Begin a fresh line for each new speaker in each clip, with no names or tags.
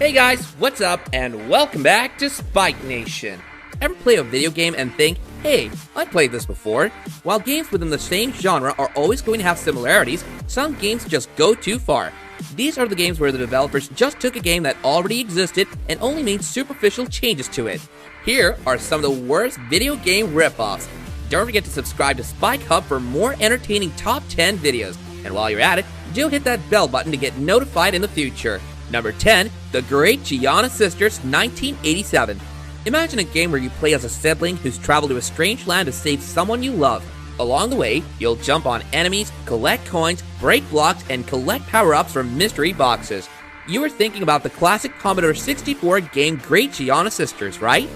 Hey guys, what's up and welcome back to SpikeNation. Ever play a video game and think, hey, I played this before? While games within the same genre are always going to have similarities, some games just go too far. These are the games where the developers just took a game that already existed and only made superficial changes to it. Here are some of the worst video game ripoffs. Don't forget to subscribe to Spike Hub for more entertaining top 10 videos. And while you're at it, do hit that bell button to get notified in the future. Number 10, The Great Giana Sisters, 1987. Imagine a game where you play as a sibling who's traveled to a strange land to save someone you love. Along the way, you'll jump on enemies, collect coins, break blocks, and collect power-ups from mystery boxes. You were thinking about the classic Commodore 64 game Great Giana Sisters, right?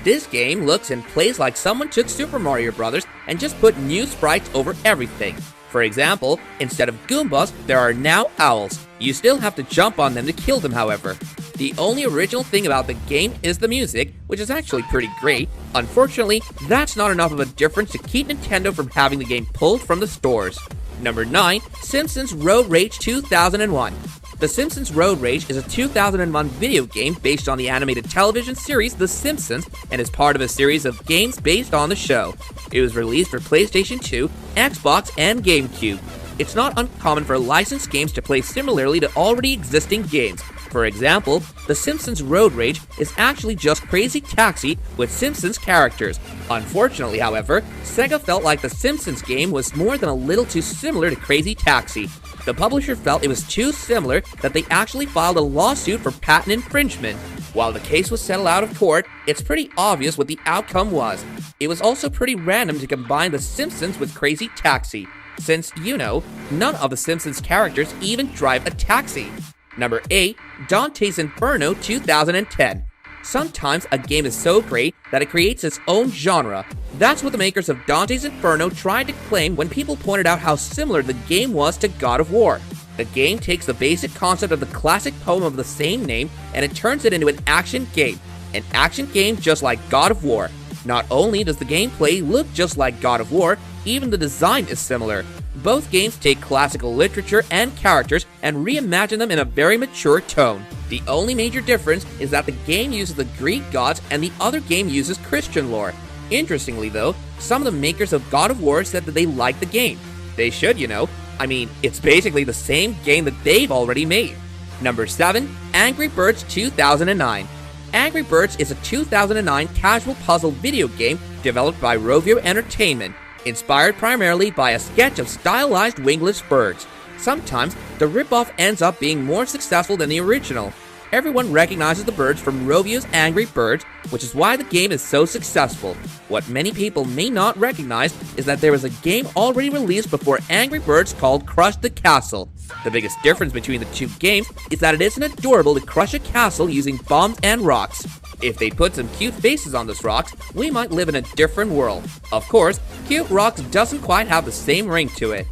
This game looks and plays like someone took Super Mario Bros. And just put new sprites over everything. For example, instead of Goombas, there are now owls. You still have to jump on them to kill them, however. The only original thing about the game is the music, which is actually pretty great. Unfortunately, that's not enough of a difference to keep Nintendo from having the game pulled from the stores. Number 9, Simpsons Road Rage 2001. The Simpsons Road Rage is a 2001 video game based on the animated television series The Simpsons and is part of a series of games based on the show. It was released for PlayStation 2, Xbox, and GameCube. It's not uncommon for licensed games to play similarly to already existing games. For example, The Simpsons Road Rage is actually just Crazy Taxi with Simpsons characters. Unfortunately, however, Sega felt like the Simpsons game was more than a little too similar to Crazy Taxi. The publisher felt it was too similar that they actually filed a lawsuit for patent infringement. While the case was settled out of court, it's pretty obvious what the outcome was. It was also pretty random to combine The Simpsons with Crazy Taxi, since, none of the Simpsons characters even drive a taxi. Number 8, Dantes Inferno 2010. Sometimes a game is so great that it creates its own genre. That's what the makers of Dantes Inferno tried to claim when people pointed out how similar the game was to God of War. The game takes the basic concept of the classic poem of the same name and it turns it into an action game. An action game just like God of War. Not only does the gameplay look just like God of War, even the design is similar. Both games take classical literature and characters and reimagine them in a very mature tone. The only major difference is that the game uses the Greek gods and the other game uses Christian lore. Interestingly though, some of the makers of God of War said that they liked the game. They should, it's basically the same game that they've already made. Number 7, Angry Birds 2009. Angry Birds is a 2009 casual puzzle video game developed by n.o.v.a Entertainment, inspired primarily by a sketch of stylized wingless birds. Sometimes, the ripoff ends up being more successful than the original. Everyone recognizes the birds from n.o.v.a's Angry Birds, which is why the game is so successful. What many people may not recognize is that there was a game already released before Angry Birds called Crush the Castle. The biggest difference between the two games is that it isn't adorable to crush a castle using bombs and rocks. If they put some cute faces on those rocks, we might live in a different world. Of course, cute rocks doesn't quite have the same ring to it.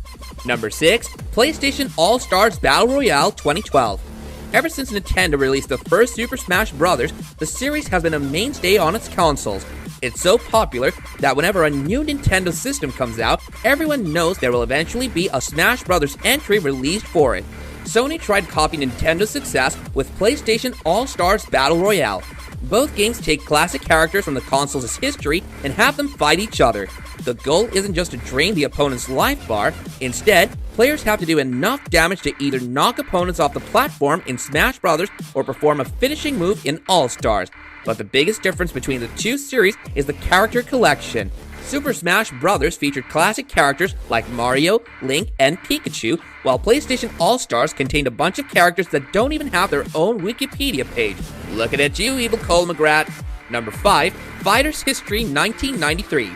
Number 6, PlayStation AllStars Battle Royale 2012. Ever since Nintendo released the first Super Smash Bros., the series has been a mainstay on its consoles. It's so popular that whenever a new Nintendo system comes out, everyone knows there will eventually be a Smash Bros. Entry released for it. Sony tried copying Nintendo's success with PlayStation All-Stars Battle Royale. Both games take classic characters from the console's history and have them fight each other. The goal isn't just to drain the opponent's life bar. Instead, players have to do enough damage to either knock opponents off the platform in Smash Bros. Or perform a finishing move in All-Stars. But the biggest difference between the two series is the character collection. Super Smash Bros. Featured classic characters like Mario, Link, and Pikachu, while PlayStation All-Stars contained a bunch of characters that don't even have their own Wikipedia page. Looking at you, evil Cole McGrath. Number 5, Fighters History 1993.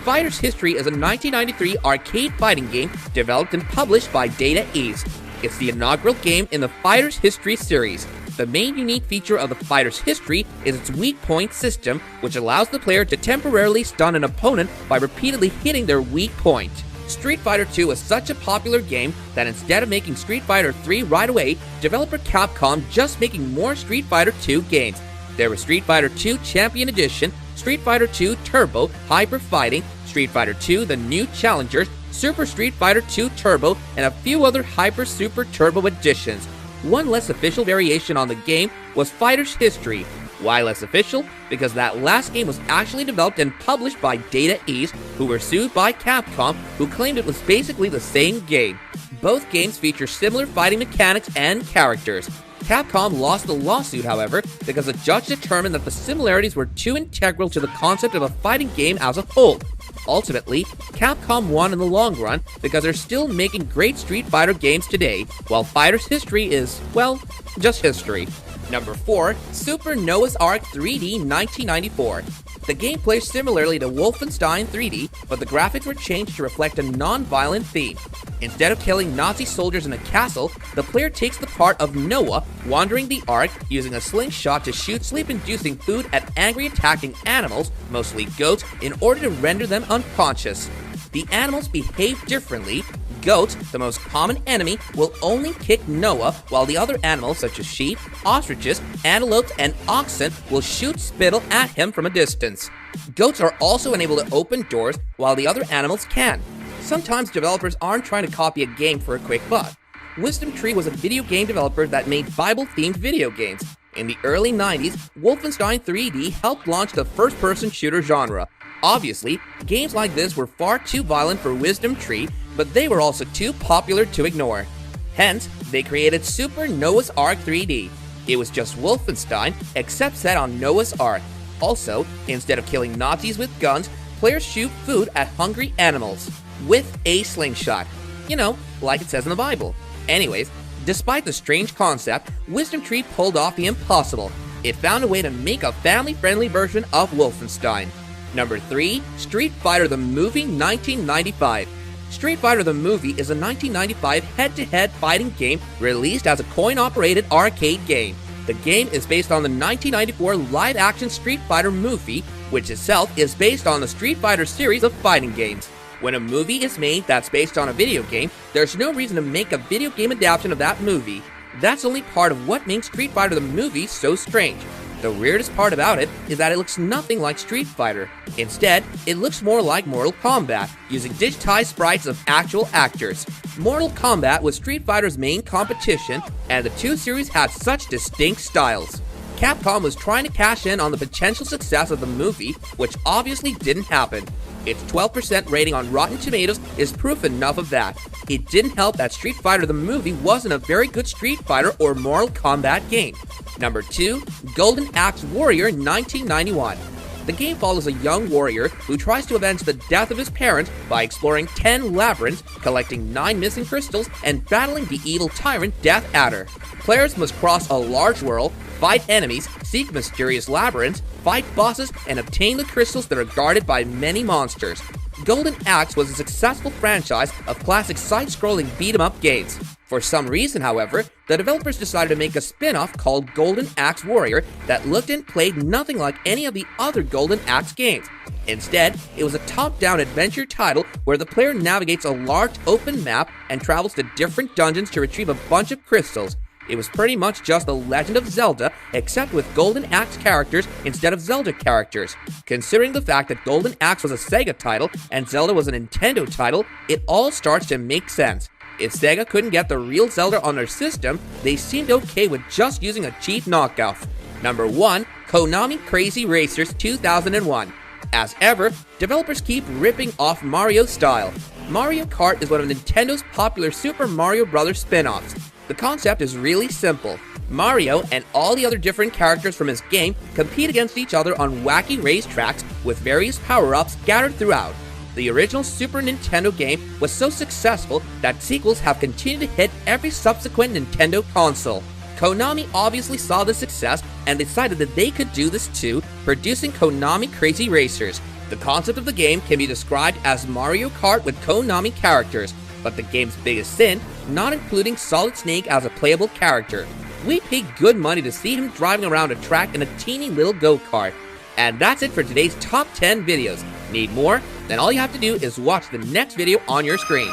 Fighters History is a 1993 arcade fighting game developed and published by Data East. It's the inaugural game in the Fighters History series. The main unique feature of the Fighter's History is its weak point system, which allows the player to temporarily stun an opponent by repeatedly hitting their weak point. Street Fighter II is such a popular game that instead of making Street Fighter III right away, developer Capcom just making more Street Fighter II games. There was Street Fighter II Champion Edition, Street Fighter II Turbo, Hyper Fighting, Street Fighter II The New Challengers, Super Street Fighter II Turbo, and a few other Hyper Super Turbo editions. One less official variation on the game was Fighter's History. Why less official? Because that last game was actually developed and published by Data East, who were sued by Capcom, who claimed it was basically the same game. Both games feature similar fighting mechanics and characters. Capcom lost the lawsuit, however, because a judge determined that the similarities were too integral to the concept of a fighting game as a whole. Ultimately, Capcom won in the long run because they're still making great Street Fighter games today, while Fighter's history is, well, just history. Number 4. Super Noahs Ark 3D 1994. The game plays similarly to Wolfenstein 3D, but the graphics were changed to reflect a non-violent theme. Instead of killing Nazi soldiers in a castle, the player takes the part of Noah, wandering the Ark, using a slingshot to shoot sleep-inducing food at angry attacking animals, mostly goats, in order to render them unconscious. The animals behave differently. Goats, the most common enemy, will only kick Noah, while the other animals such as sheep, ostriches, antelopes, and oxen will shoot spittle at him from a distance. Goats are also unable to open doors, while the other animals can. Sometimes developers aren't trying to copy a game for a quick buck. Wisdom Tree was a video game developer that made Bible-themed video games. In the early 90s, Wolfenstein 3D helped launch the first-person shooter genre. Obviously, games like this were far too violent for Wisdom Tree, but they were also too popular to ignore. Hence, they created Super Noahs Ark 3D. It was just Wolfenstein, except set on Noah's Ark. Also, instead of killing Nazis with guns, players shoot food at hungry animals with a slingshot. You know, like it says in the Bible. Anyways, despite the strange concept, Wisdom Tree pulled off the impossible. It found a way to make a family-friendly version of Wolfenstein. Number 3. Street Fighter the Movie 1995. Street Fighter the Movie is a 1995 head-to-head fighting game released as a coin-operated arcade game. The game is based on the 1994 live-action Street Fighter movie, which itself is based on the Street Fighter series of fighting games. When a movie is made that's based on a video game, there's no reason to make a video game adaptation of that movie. That's only part of what makes Street Fighter the Movie so strange. The weirdest part about it is that it looks nothing like Street Fighter. Instead, it looks more like Mortal Kombat, using digitized sprites of actual actors. Mortal Kombat was Street Fighter's main competition, and the two series had such distinct styles. Capcom was trying to cash in on the potential success of the movie, which obviously didn't happen. Its 12% rating on Rotten Tomatoes is proof enough of that. It didn't help that Street Fighter the Movie wasn't a very good Street Fighter or Mortal Kombat game. Number 2. Golden Axe Warrior 1991. The game follows a young warrior who tries to avenge the death of his parents by exploring 10 labyrinths, collecting 9 missing crystals, and battling the evil tyrant Death Adder. Players must cross a large world, fight enemies, seek mysterious labyrinths, fight bosses, and obtain the crystals that are guarded by many monsters. Golden Axe was a successful franchise of classic side-scrolling beat-em-up games. For some reason, however, the developers decided to make a spin-off called Golden Axe Warrior that looked and played nothing like any of the other Golden Axe games. Instead, it was a top-down adventure title where the player navigates a large open map and travels to different dungeons to retrieve a bunch of crystals. It was pretty much just The Legend of Zelda, except with Golden Axe characters instead of Zelda characters. Considering the fact that Golden Axe was a Sega title and Zelda was a Nintendo title, it all starts to make sense. If Sega couldn't get the real Zelda on their system, they seemed okay with just using a cheap knockoff. Number 1. Konami Crazy Racers 2001. As ever, developers keep ripping off Mario's style. Mario Kart is one of Nintendo's popular Super Mario Bros. Spin-offs. The concept is really simple. Mario and all the other different characters from his game compete against each other on wacky racetracks with various power-ups scattered throughout. The original Super Nintendo game was so successful that sequels have continued to hit every subsequent Nintendo console. Konami obviously saw the success and decided that they could do this too, producing Konami Crazy Racers. The concept of the game can be described as Mario Kart with Konami characters, but the game's biggest sin, not including Solid Snake as a playable character. We paid good money to see him driving around a track in a teeny little go-kart. And that's it for today's top 10 videos. Need more? Then all you have to do is watch the next video on your screen.